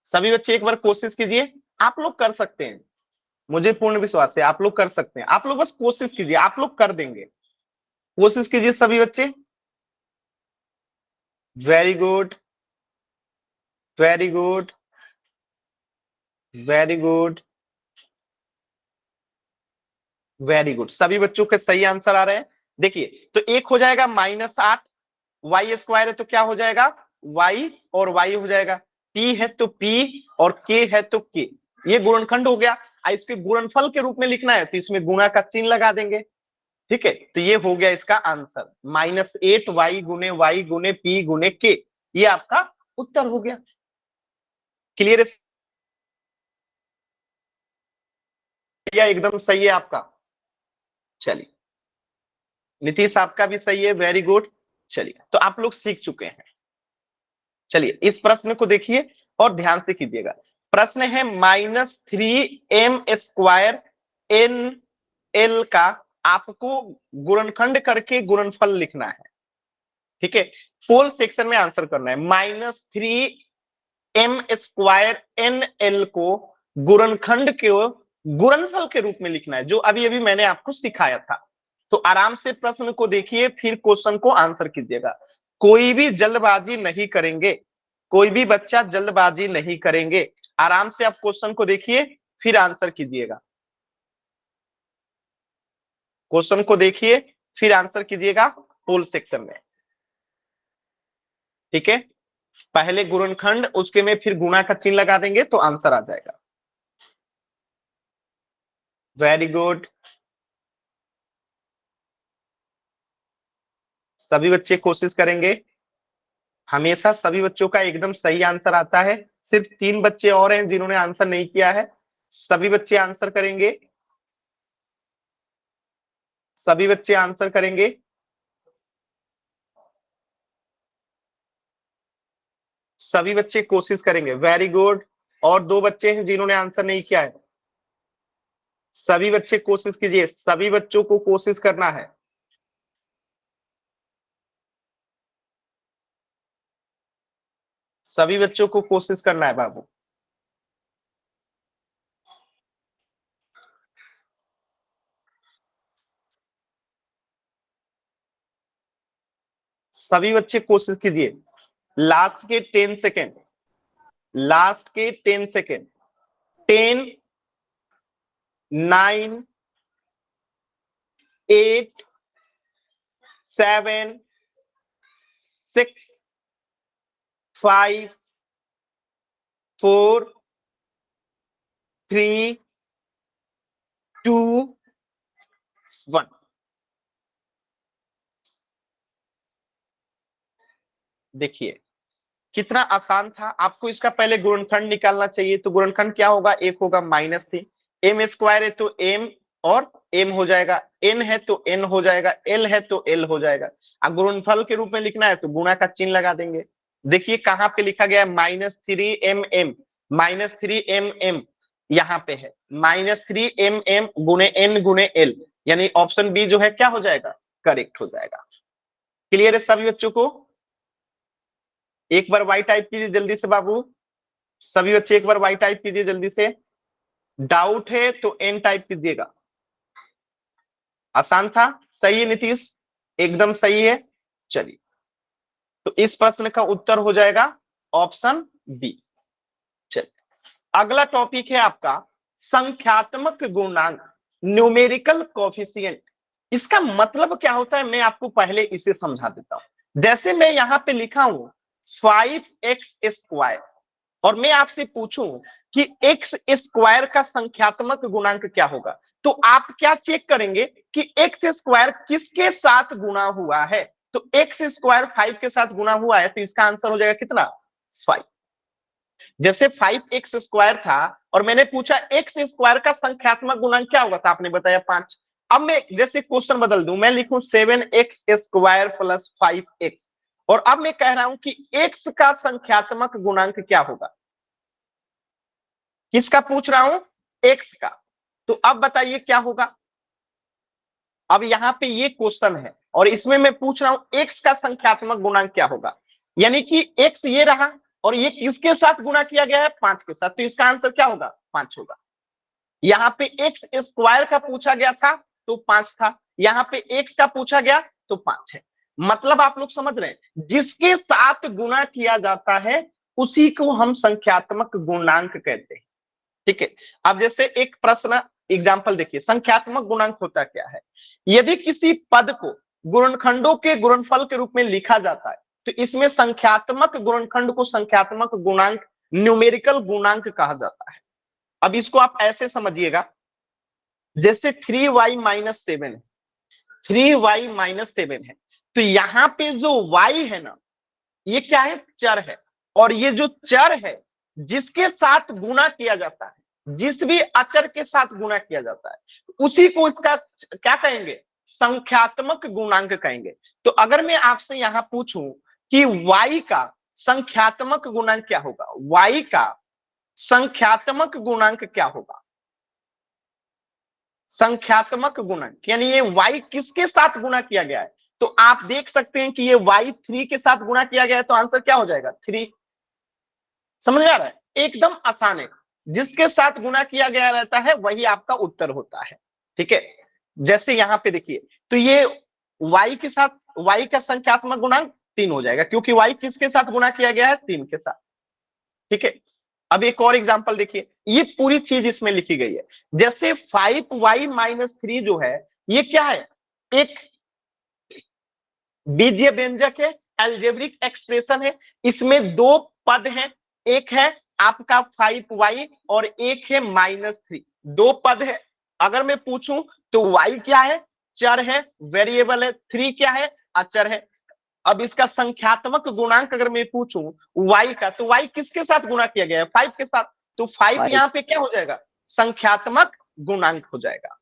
सभी बच्चे एक बार कोशिश कीजिए। आप लोग कर सकते हैं, मुझे पूर्ण विश्वास है आप लोग कर सकते हैं। आप लोग बस कोशिश कीजिए, आप लोग कर देंगे। कोशिश कीजिए सभी बच्चे। Very good, very good, very good, very good. सभी बच्चों के सही आंसर आ रहे हैं। देखिए तो एक हो जाएगा -8y² है तो क्या हो जाएगा, y और y हो जाएगा, p है तो p और k है तो k। ये गुणनखंड हो गया। इसके गुणनफल के रूप में लिखना है तो इसमें गुणा का चिन्ह लगा देंगे, ठीक है। तो ये हो गया इसका आंसर, -8y गुने y गुने p गुने k। ये आपका उत्तर हो गया। क्लियर है? एकदम सही है आपका। चलिए नीतीश आपका भी सही है, वेरी गुड। चलिए तो आप लोग सीख चुके हैं। चलिए इस प्रश्न को देखिए और ध्यान से कीजिएगा। प्रश्न है -3m² n l का आपको गुणनखंड करके गुणनफल लिखना है, ठीक है। पोल सेक्शन में आंसर करना है। -3m² nl को गुणनखंड के गुणनफल के रूप में लिखना है, जो अभी अभी मैंने आपको सिखाया था। तो आराम से प्रश्न को देखिए, फिर क्वेश्चन को आंसर कीजिएगा। कोई भी जल्दबाजी नहीं करेंगे, कोई भी बच्चा जल्दबाजी नहीं करेंगे। आराम से आप क्वेश्चन को देखिए फिर आंसर कीजिएगा। क्वेश्चन को देखिए फिर आंसर कीजिएगा पोल सेक्शन में, ठीक है। पहले गुणनखंड उसके में फिर गुणा का चिन्ह लगा देंगे तो आंसर आ जाएगा। वेरी गुड, सभी बच्चे कोशिश करेंगे। हमेशा सभी बच्चों का एकदम सही आंसर आता है। सिर्फ 3 बच्चे और हैं जिन्होंने आंसर नहीं किया है। सभी बच्चे आंसर करेंगे, सभी बच्चे आंसर करेंगे। सभी बच्चे कोशिश करेंगे, वेरी गुड। और 2 बच्चे हैं जिन्होंने आंसर नहीं किया है। सभी बच्चे कोशिश कीजिए, सभी बच्चों को कोशिश करना है। सभी बच्चों को कोशिश करना है बाबू। सभी बच्चे कोशिश कीजिए। लास्ट के 10 सेकेंड, लास्ट के 10 सेकेंड। 10, 9, 8, 7, 6, 5, 4, 3, 2, 1। देखिए कितना आसान था। आपको इसका पहले गुणनखंड निकालना चाहिए। तो गुणनखंड क्या होगा, एक होगा -3, m² है तो m और m हो जाएगा, n है तो n हो जाएगा, l है तो l हो जाएगा। अब गुणनफल के रूप में लिखना है तो गुणा का चिन्ह लगा देंगे। देखिए कहां पे लिखा गया है, -3mm, -3mm यहाँ पे है, -3mm गुने n गुने l, यानी ऑप्शन बी जो है क्या हो जाएगा, करेक्ट हो जाएगा। क्लियर है सभी बच्चों को? एक बार वाई टाइप कीजिए जल्दी से बाबू। सभी बच्चे एक बार वाई टाइप कीजिए जल्दी से। डाउट है तो एन टाइप कीजिएगा। आसान था, सही है नीतीश, एकदम सही है। चलिए तो इस प्रश्न का उत्तर हो जाएगा ऑप्शन बी। चलिए अगला टॉपिक है आपका संख्यात्मक गुणांक, न्यूमेरिकल कोएफिशिएंट। इसका मतलब क्या होता है मैं आपको पहले इसे समझा देता हूं। जैसे मैं यहां पे लिखा हूं 5x² और मैं आपसे पूछूं कि एक्स स्क्वायर का संख्यात्मक गुणांक क्या होगा, तो आप क्या चेक करेंगे कि एक्स स्क्वायर किसके साथ गुणा हुआ है। तो एक्स स्क्वायर 5 के साथ गुणा हुआ है, तो इसका आंसर हो जाएगा कितना, 5। जैसे 5x स्क्वायर था और मैंने पूछा एक्स स्क्वायर का संख्यात्मक गुणांक क्या होगा, तो आपने बताया 5। अब मैं जैसे क्वेश्चन बदल दूं, मैं लिखूं 7x स्क्वायर प्लस 5x, और अब मैं कह रहा हूं कि x का संख्यात्मक गुणांक क्या होगा। किसका पूछ रहा हूं, x का। तो अब बताइए क्या होगा। अब यहां पे ये क्वेश्चन है और इसमें मैं पूछ रहा हूं x का संख्यात्मक गुणांक क्या होगा, यानी कि x ये रहा और ये किसके साथ गुणा किया गया है, 5 के साथ, तो इसका आंसर क्या होगा, 5 होगा। यहाँ पे एक्स स्क्वायर का पूछा गया था तो 5 था, यहाँ पे एक्स का पूछा गया तो 5 है। मतलब आप लोग समझ रहे हैं, जिसके साथ गुणा किया जाता है उसी को हम संख्यात्मक गुणांक कहते हैं। ठीक है, अब जैसे एक प्रश्न एग्जाम्पल देखिए, संख्यात्मक गुणांक होता क्या है। यदि किसी पद को गुणनखंडों के गुणनफल के रूप में लिखा जाता है तो इसमें संख्यात्मक गुणनखंड को संख्यात्मक गुणांक, न्यूमेरिकल गुणांक कहा जाता है। अब इसको आप ऐसे समझिएगा, जैसे 3y माइनस 7 है, 3y माइनस 7 है, तो यहां पे जो y है ना, ये क्या है, चर है। और ये जो चर है जिसके साथ गुणा किया जाता है, जिस भी अचर के साथ गुणा किया जाता है उसी को इसका क्या कहेंगे, संख्यात्मक गुणांक कहेंगे। तो अगर मैं आपसे यहां पूछूं कि y का संख्यात्मक गुणांक क्या होगा, y का संख्यात्मक गुणांक क्या होगा, संख्यात्मक गुणक, यानी ये y किसके साथ गुणा किया गया है, तो आप देख सकते हैं कि ये y 3 के साथ गुणा किया गया है, तो आंसर क्या हो जाएगा, 3। समझ में आ रहा है, एकदम आसान है, जिसके साथ गुणा किया गया रहता है वही आपका उत्तर होता है। ठीक है, जैसे यहां पे देखिए, तो ये y के साथ, y का संख्यात्मक गुणांक 3 हो जाएगा, क्योंकि y किसके साथ गुणा किया गया है, 3 के साथ। ठीक है, अब एक और एग्जांपल देखिए, ये पूरी चीज इसमें लिखी गई है। जैसे 5y माइनस 3 जो है, ये क्या है, एक बीजीय व्यंजक है, एल्जेब्रिक एक्सप्रेशन है। इसमें दो पद हैं, एक है आपका 5y और एक है -3, दो पद है। अगर मैं पूछूं तो y क्या है, चर है, वेरिएबल है, 3 क्या है, अचर है। अब इसका संख्यात्मक गुणांक अगर मैं पूछूं y का, तो y किसके साथ गुणा किया गया है, 5 के साथ, तो 5 यहां पे क्या हो जाएगा, संख्यात्मक गुणांक हो जाएगा।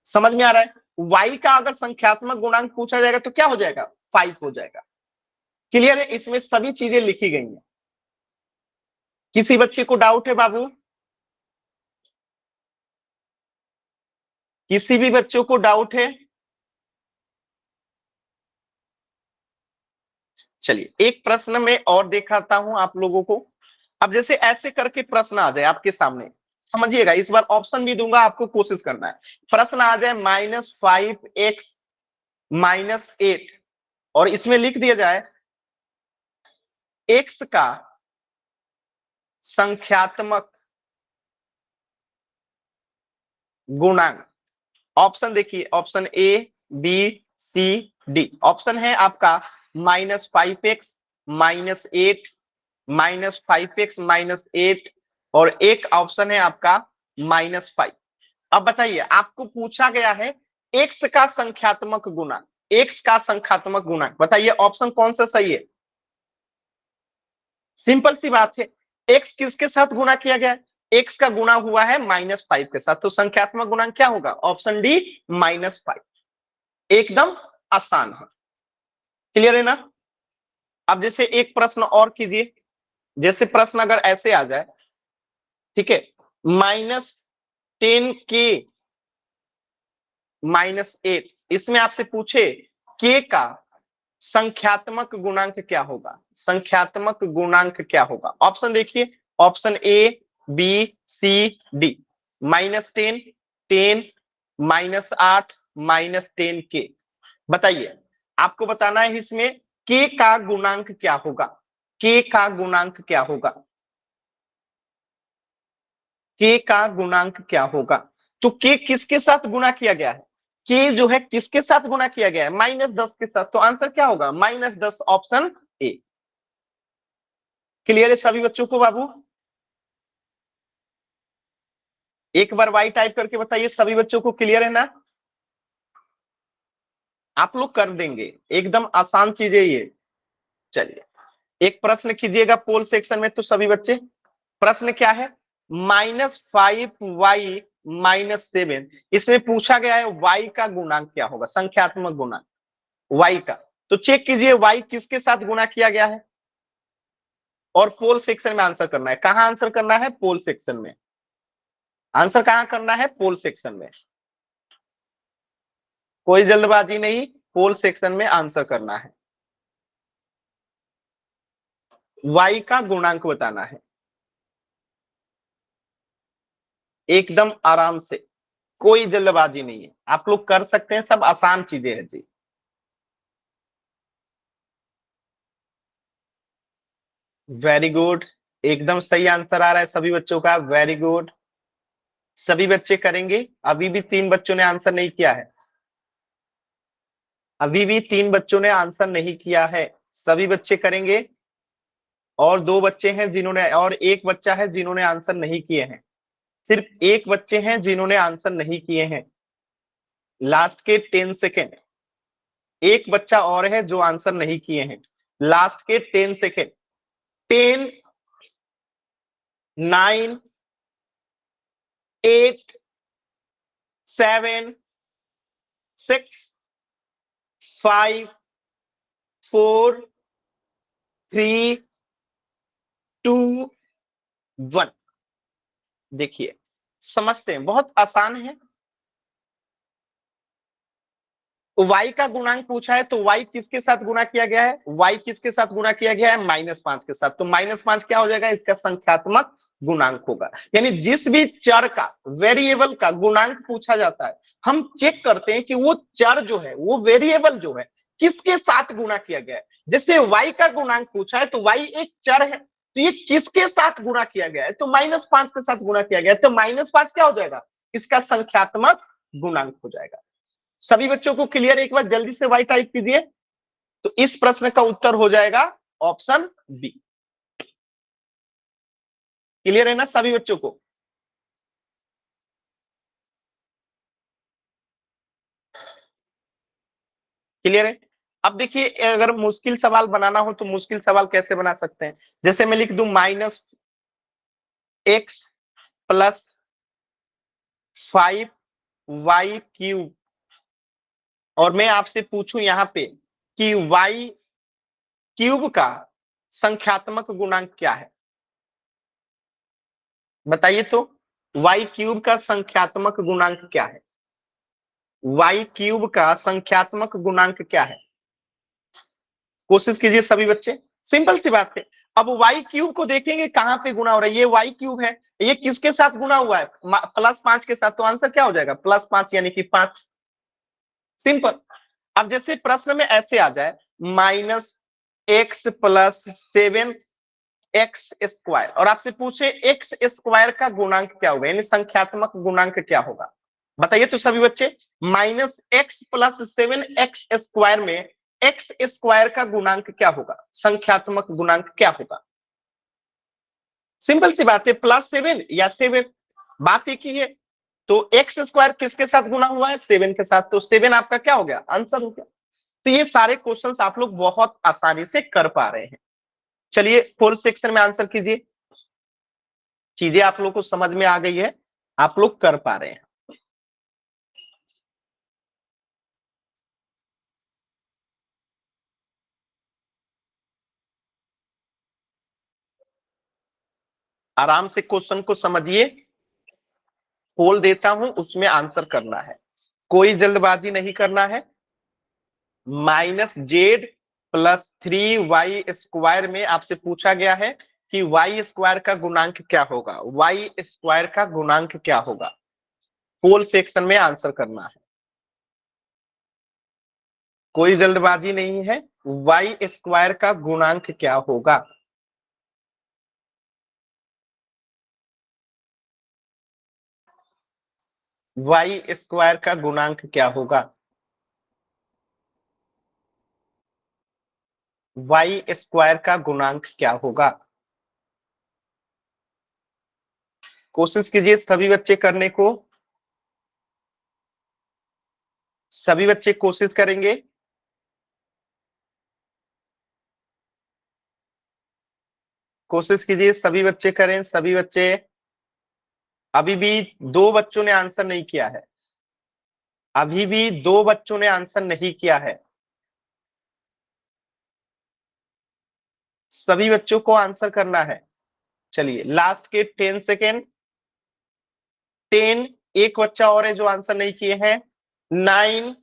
समझ में आ रहा है, y का अगर संख्यात्मक गुणांक पूछा जाएगा तो क्या हो जाएगा, 5 हो जाएगा। क्लियर है, इसमें सभी चीजें लिखी गई हैं। किसी बच्चे को डाउट है बाबू, किसी भी बच्चों को डाउट है। चलिए एक प्रश्न में और दिखाता हूं आप लोगों को। अब जैसे ऐसे करके प्रश्न आ जाए आपके सामने, समझिएगा, इस बार ऑप्शन भी दूंगा, आपको कोशिश करना है। प्रश्न आ जाए -5x -8 और इसमें लिख दिया जाए x का संख्यात्मक गुणांक। ऑप्शन देखिए, option A, B, C, D. Option है आपका -5x -8, -5x -8, और एक ऑप्शन है आपका -5। अब बताइए, आपको पूछा गया है x का संख्यात्मक गुणांक, x का संख्यात्मक गुणांक बताइए, ऑप्शन कौन सा सही है। सिंपल सी बात है, x किसके साथ गुणा किया गया है, x का गुणा हुआ है -5 के साथ, तो संख्यात्मक गुणांक क्या होगा, ऑप्शन डी -5। एकदम आसान है, क्लियर है ना। अब जैसे एक प्रश्न और कीजिए, जैसे प्रश्न अगर ऐसे आ जाए, ठीक है, -10k -8, इसमें आपसे पूछे k का संख्यात्मक गुणांक क्या होगा, संख्यात्मक गुणांक क्या होगा। ऑप्शन देखिए, option A, B, C, D. -10, 10, -8, -10k। बताइए, आपको बताना है इसमें k का गुणांक क्या होगा, k का गुणांक क्या होगा, k का गुणांक क्या होगा। तो k किसके साथ गुणा किया गया है, k जो है किसके साथ गुणा किया गया है, -10 के साथ, तो आंसर क्या होगा, -10, ऑप्शन ए। क्लियर है सभी बच्चों को बाबू। एक बार y टाइप करके बताइए, सभी बच्चों को क्लियर है ना? आप लोग कर देंगे, एकदम आसान चीज है ये। चलिए एक प्रश्न कीजिएगा पोल सेक्शन में तो सभी बच्चे। प्रश्न क्या है? -5y -7, इसमें पूछा गया है y का गुणांक क्या होगा, संख्यात्मक गुणांक y का। तो चेक कीजिए y किसके साथ गुणा किया गया है, और पोल सेक्शन में आंसर करना है। कहां आंसर करना है? पोल सेक्शन में। आंसर कहां करना है? पोल सेक्शन में। कोई जल्दबाजी नहीं, पोल सेक्शन में आंसर करना है। y का गुणांक बताना है, एकदम आराम से, कोई जल्दबाजी नहीं है, आप लोग कर सकते हैं, सब आसान चीजें हैं जी। वेरी गुड, एकदम सही आंसर आ रहा है सभी बच्चों का, वेरी गुड। सभी बच्चे करेंगे। अभी भी 3 बच्चों ने आंसर नहीं किया है, अभी भी 3 बच्चों ने आंसर नहीं किया है, सभी बच्चे करेंगे। और 2 बच्चे हैं जिन्होंने, और एक बच्चा है जिन्होंने आंसर नहीं किए हैं, सिर्फ एक बच्चे हैं जिन्होंने आंसर नहीं किए हैं। लास्ट के 10 सेकेंड, एक बच्चा और है जो आंसर नहीं किए हैं, लास्ट के 10 सेकेंड। 10, 9, 8, 7, 6, 5, 4, 3, 2, 1। देखिए समझते हैं, बहुत आसान है। y का गुणांक पूछा है तो y किसके साथ गुणा किया गया है? y किसके साथ गुणा किया गया है? -5 के साथ। तो -5 क्या हो जाएगा? इसका संख्यात्मक गुणांक होगा। यानी जिस भी चर का, वेरिएबल का गुणांक पूछा जाता है, हम चेक करते हैं कि वो चर जो है, वो वेरिएबल जो है, किसके साथ गुणा किया गया है। जैसे y का गुणांक पूछा है तो y एक चर है, तो ये किसके साथ गुणा किया गया है? तो -5 के साथ गुणा किया गया है, तो -5 क्या हो जाएगा? इसका संख्यात्मक गुणांक हो जाएगा। सभी बच्चों को क्लियर? एक बार जल्दी से वाई टाइप कीजिए। तो इस प्रश्न का उत्तर हो जाएगा ऑप्शन बी। क्लियर है ना सभी बच्चों को? क्लियर है? अब देखिए, अगर मुश्किल सवाल बनाना हो तो मुश्किल सवाल कैसे बना सकते हैं? जैसे मैं लिख दूं -x + 5y³ और मैं आपसे पूछूं यहां पे कि y³ का संख्यात्मक गुणांक क्या है? बताइए तो, y³ का संख्यात्मक गुणांक क्या है? y³ का संख्यात्मक गुणांक क्या है? कोशिश कीजिए सभी बच्चे, सिंपल सी बात है। अब y³ को देखेंगे कहां पे गुणा हो रहा है, ये y³ है, ये किसके साथ गुणा हुआ है? +5 के साथ। तो आंसर क्या हो जाएगा? +5 यानी कि 5। सिंपल। अब जैसे प्रश्न में ऐसे आ जाए -x + 7x² और आपसे पूछे x² का गुणांक क्या होगा, यानी संख्यात्मक गुणांक क्या होगा? बताइए तो सभी बच्चे। -x + 7x² में x² का गुणांक क्या होगा, संख्यात्मक गुणांक क्या होगा? सिंपल सी बात है, +7 या 7, बात एक ही है। तो x² किसके साथ गुणा हुआ है? 7 के साथ। तो 7 आपका क्या हो गया? आंसर हो गया। तो ये सारे क्वेश्चंस आप लोग बहुत आसानी से कर पा रहे हैं। चलिए फोर्थ सेक्शन में आंसर कीजिए। चीजें आप लोग को समझ में आ गई है, आप लोग कर पा रहे हैं। आराम से क्वेश्चन को समझिए, खोल देता हूं, उसमें आंसर करना है, कोई जल्दबाजी नहीं करना है। -z + 3y² में आपसे पूछा गया है कि y² का गुणांक क्या होगा, y² का गुणांक क्या होगा? पोल सेक्शन में आंसर करना है, कोई जल्दबाजी नहीं है। y² का गुणांक क्या होगा? y² का गुणांक क्या होगा? y² का गुणांक क्या होगा? कोशिश कीजिए सभी बच्चे करने को, सभी बच्चे कोशिश करेंगे। कोशिश कीजिए सभी बच्चे करें, सभी बच्चे। अभी भी 2 बच्चों ने आंसर नहीं किया है, अभी भी 2 बच्चों ने आंसर नहीं किया है। सभी बच्चों को आंसर करना है। चलिए लास्ट के 10 सेकेंड। 10, एक बच्चा और है जो आंसर नहीं किए हैं। 9,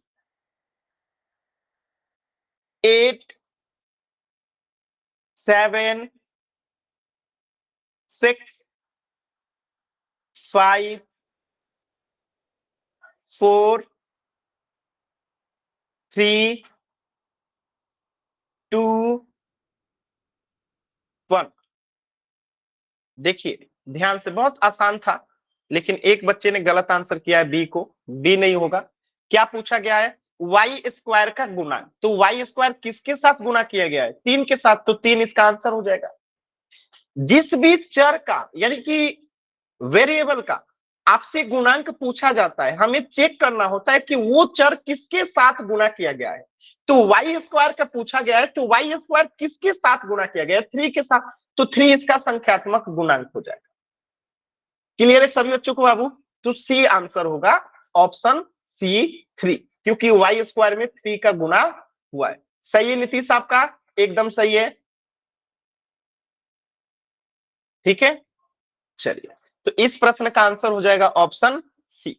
8, 7, 6, 5, 4, 3, 2, 1। देखिए ध्यान से, बहुत आसान था, लेकिन एक बच्चे ने गलत आंसर किया है बी को। बी नहीं होगा। क्या पूछा गया है? वाई स्क्वायर का गुना। तो वाई स्क्वायर किसके साथ गुना किया गया है? 3 के साथ, तो 3 इसका आंसर हो जाएगा। जिस भी चर का यानी कि वेरिएबल का आपसे गुणांक पूछा जाता है, हमें चेक करना होता है कि वो चर किसके साथ गुना किया गया है। तो वाई स्क्वायर का पूछा गया है, तो वाई स्क्वायर किसके साथ गुना किया गया है? 3 के साथ, तो 3 इसका संख्यात्मक गुणांक हो जाएगा। क्लियर है सभी बच्चों को बाबू? तो सी आंसर होगा, ऑप्शन सी 3, क्योंकि वाई स्क्वायर में 3 का गुना हुआ है। सही है नीतीश आपका? एकदम सही है। ठीक है, चलिए तो इस प्रश्न का आंसर हो जाएगा ऑप्शन सी।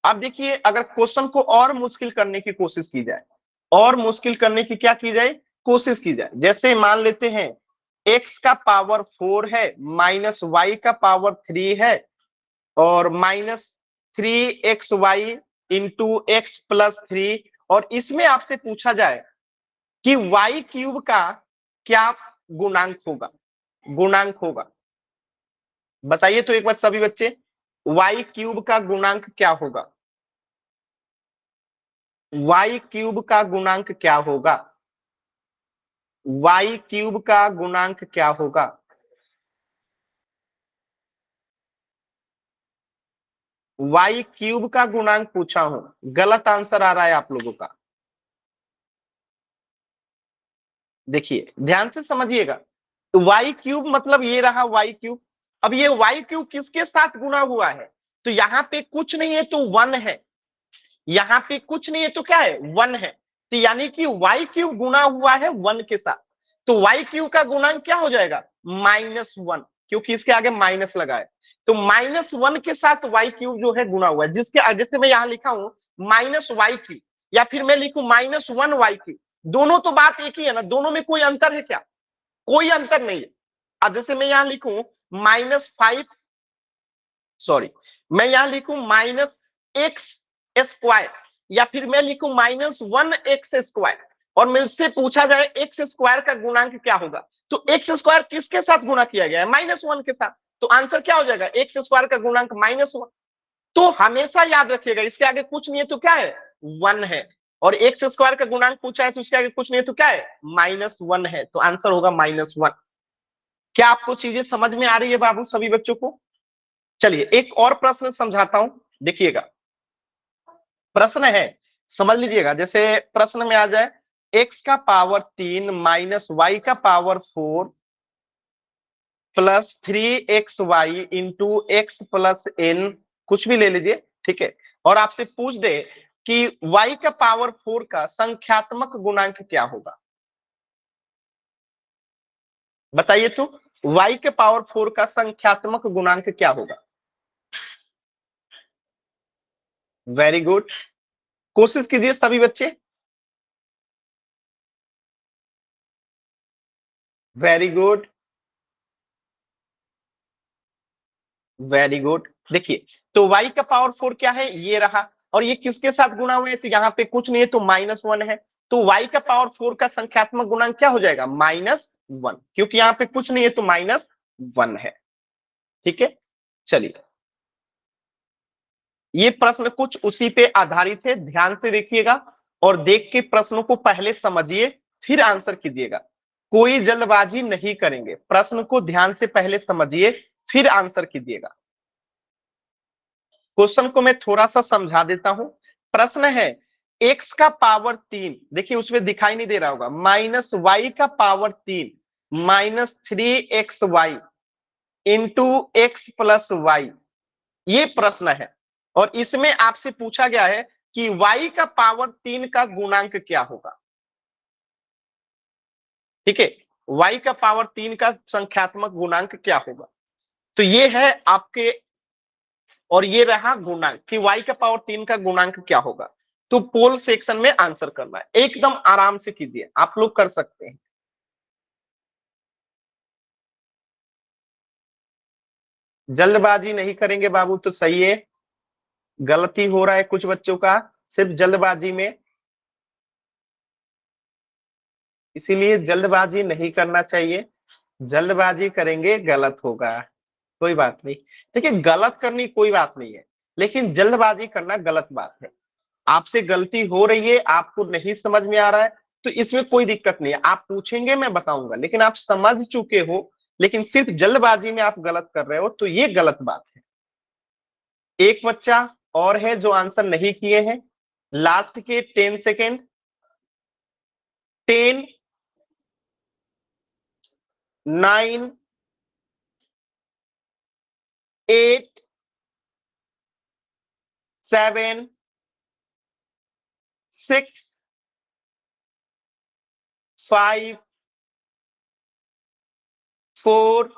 अब देखिए, अगर क्वेश्चन को और मुश्किल करने की कोशिश की जाए, और मुश्किल करने की क्या की जाए, कोशिश की जाए। जैसे मान लेते हैं x का पावर 4 है, माइनस y का पावर 3 है, और -3xy इंटू एक्स प्लस 3, और इसमें आपसे पूछा जाए कि y क्यूब का क्या गुणांक होगा, गुणांक होगा। बताइए तो एक बार सभी बच्चे, y क्यूब का गुणांक क्या होगा? y क्यूब का गुणांक क्या होगा? y क्यूब का गुणांक क्या होगा? y क्यूब का गुणांक पूछा हूं, गलत आंसर आ रहा है आप लोगों का। देखिए ध्यान से समझिएगा, तो y क्यूब मतलब ये रहा y क्यूब। अब ये y क्यूब किसके साथ गुना हुआ है? तो यहाँ पे कुछ नहीं है तो 1 है, यहाँ पे कुछ नहीं है तो क्या है? 1 है। तो यानी कि y क्यूब गुना हुआ है 1 के साथ, तो y क्यूब का गुणांक क्या हो जाएगा? -1, क्योंकि इसके आगे माइनस लगा है। तो -1 के साथ y क्यूब जो है गुना हुआ है, जिसके आगे से मैं यहां लिखा हूं -y क्यूब, या फिर मैं लिखूं -1y क्यूब। दोनों तो बात एक ही है ना, दोनों में कोई अंतर है क्या? कोई अंतर नहीं है। अब जैसे मैं यहां लिखूं -5, सॉरी, मैं यहां लिखूं -x², या फिर मैं लिखूं -1x², और मुझसे पूछा जाए x² का गुणांक क्या होगा, तो x² किसके साथ गुणा किया गया है? -1 के साथ। तो आंसर क्या हो जाएगा? x² का गुणांक -1। तो हमेशा याद रखिएगा, इसके आगे कुछ नहीं है तो क्या है? 1 है। और x² का गुणांक पूछा है तो इसके आगे कुछ नहीं है तो क्या है? -1 है। तो आंसर होगा -1। क्या आपको चीजें समझ में आ रही है बाबू सभी बच्चों को? चलिए एक और प्रश्न समझाता हूं, देखिएगा। प्रश्न है, समझ लीजिएगा। जैसे प्रश्न में आ जाए x का पावर 3 माइनस y का power 4 plus 3xy into x plus n, कुछ भी ले लीजिए, ठीक है। और आपसे पूछ दे कि y का पावर 4 का संख्यात्मक गुणांक क्या होगा? बताइए तो, y के पावर 4 का संख्यात्मक गुणांक क्या होगा? वेरी गुड, कोशिश कीजिए सभी बच्चे। Very good, very good. देखिए तो y का पावर 4 क्या है? ये रहा, और ये किसके साथ गुणा हुए? तो यहाँ पे कुछ नहीं है तो -1 है। तो y का पावर 4 का संख्यात्मक गुणांक क्या हो जाएगा? -1, क्योंकि यहाँ पे कुछ नहीं है तो -1 है। ठीक है, चलिए ये प्रश्न कुछ उसी पे आधारित है, ध्यान से देखिएगा, और देख के प्रश्नों को पहले समझिए फिर आंसर कीजिएगा। कोई जल्दबाजी नहीं करेंगे, प्रश्न को ध्यान से पहले समझिए फिर आंसर कीजिएगा। क्वेश्चन को मैं थोड़ा सा समझा देता हूं। प्रश्न है x का पावर 3, देखिए उसमें दिखाई नहीं दे रहा होगा, माइनस y का power 3 minus 3xy into x plus y, ये प्रश्न है। और इसमें आपसे पूछा गया है कि y का पावर 3 का गुणांक क्या होगा। ठीक है, y का पावर 3 का संख्यात्मक गुणांक क्या होगा। तो ये है आपके, और ये रहा गुणांक कि y का पावर 3 का गुणांक क्या होगा। तो पोल सेक्शन में आंसर करना है, एकदम आराम से कीजिए, आप लोग कर सकते हैं। जल्दबाजी नहीं करेंगे बाबू तो सही है, गलती हो रहा है कुछ बच्चों का सिर्फ जल्दबाजी में, इसीलिए जल्दबाजी नहीं करना चाहिए। जल्दबाजी करेंगे गलत होगा, कोई बात नहीं। देखिए गलत करनी कोई बात नहीं है, लेकिन जल्दबाजी करना गलत बात है। आपसे गलती हो रही है, आपको नहीं समझ में आ रहा है, तो इसमें कोई दिक्कत नहीं है, आप पूछेंगे मैं बताऊंगा, लेकिन आप समझ चुके हो, लेकिन सिर्फ जल्दबाजी में आप गलत कर रहे हो, तो ये गलत बात है। एक बच्चा और है जो आंसर नहीं किए हैं, लास्ट के 10 सेकेंड। 10, 9, 8, 7, 6, 5, 4,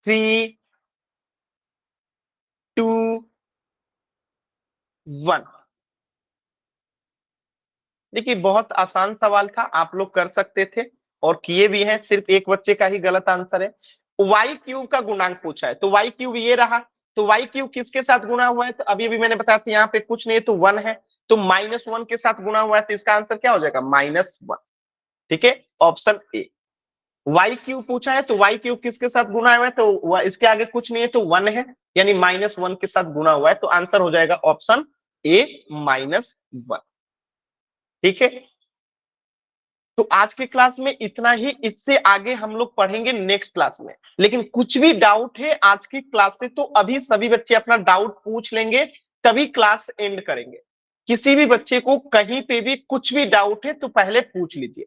3, 2, 1। देखिए बहुत आसान सवाल था, आप लोग कर सकते थे और किए भी हैं, सिर्फ एक बच्चे का ही गलत आंसर है। वाई क्यूब का गुणांक पूछा है, तो वाई क्यूब ये रहा, तो वाई क्यूब किसके साथ गुणा हुआ है, तो अभी अभी मैंने बताया था यहाँ पे कुछ नहीं है तो 1 है, तो -1 के साथ गुणा हुआ है, तो इसका आंसर क्या हो जाएगा, -1। ठीक है, ऑप्शन ए। वाई क्यूब पूछा है, तो वाई क्यूब किसके साथ गुणा हुआ है, तो इसके आगे कुछ नहीं है तो 1 है, यानी -1 के साथ गुणा हुआ है, तो आंसर हो जाएगा ऑप्शन ए, -1। ठीक है, तो आज के क्लास में इतना ही, इससे आगे हम लोग पढ़ेंगे नेक्स्ट क्लास में। लेकिन कुछ भी डाउट है आज की क्लास से, तो अभी सभी बच्चे अपना डाउट पूछ लेंगे, तभी क्लास एंड करेंगे। किसी भी बच्चे को कहीं पे भी कुछ भी डाउट है तो पहले पूछ लीजिए।